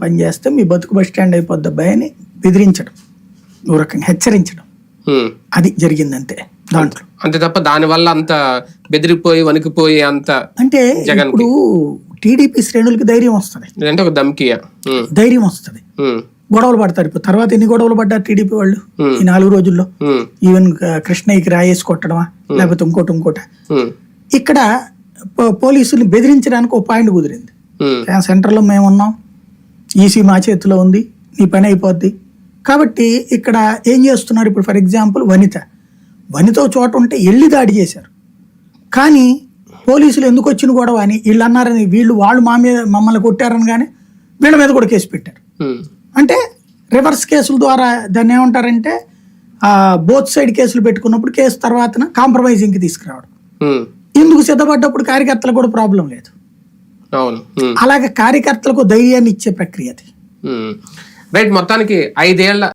పనిచేస్తే మీ బతుకు bus stand అయిపోద్ది అబ్బాయి అని బెదిరించడం, ఓ రకంగా హెచ్చరించడం, అది జరిగిందంతే దాంట్లో. అంతే తప్ప దాని వల్ల అంత బెదిరిపోయి వణికిపోయి అంత అంటే ఇప్పుడు టీడీపీ శ్రేణులకి ధైర్యం వస్తుంది, అంటే ఒక ధమ్కియ ధైర్యం వస్తుంది, గొడవలు పడతారు. ఇప్పుడు తర్వాత ఎన్ని గొడవలు పడ్డారు టీడీపీ వాళ్ళు ఈ 4 రోజుల్లో? ఈవెన్ కృష్ణయ్యకి రాయేసి కొట్టడమా లేకపోతే ఇంకోటి. ఇక్కడ పోలీసుల్ని బెదిరించడానికి ఒక పాయింట్ కుదిరింది. సెంటర్లో మేము ఉన్నాం, ఈసీ మా చేతిలో ఉంది, నీ పని అయిపోద్ది. కాబట్టి ఇక్కడ ఏం చేస్తున్నారు ఇప్పుడు? ఫర్ ఎగ్జాంపుల్ వనిత చోట ఉంటే వెళ్ళి దాడి చేశారు, కానీ పోలీసులు ఎందుకు వచ్చిన గొడవ అని వీళ్ళు అన్నారని వాళ్ళు మమ్మల్ని కొట్టారని కానీ వీళ్ళ మీద కూడా కేసు పెట్టారు. అంటే రివర్స్ కేసుల ద్వారా దాన్ని ఏమంటారంటే బోత్ సైడ్ కేసులు పెట్టుకున్నప్పుడు కేసు తర్వాత కాంప్రమైజింగ్కి తీసుకురావడం. ఇందుకు సిద్ధపడ్డప్పుడు కార్యకర్తలకు కూడా ప్రాబ్లం లేదు. అలాగే కార్యకర్తలకు ధైర్యాన్ని ఇచ్చే ప్రక్రియ అది. రైట్. మొత్తానికి 5 ఏళ్ల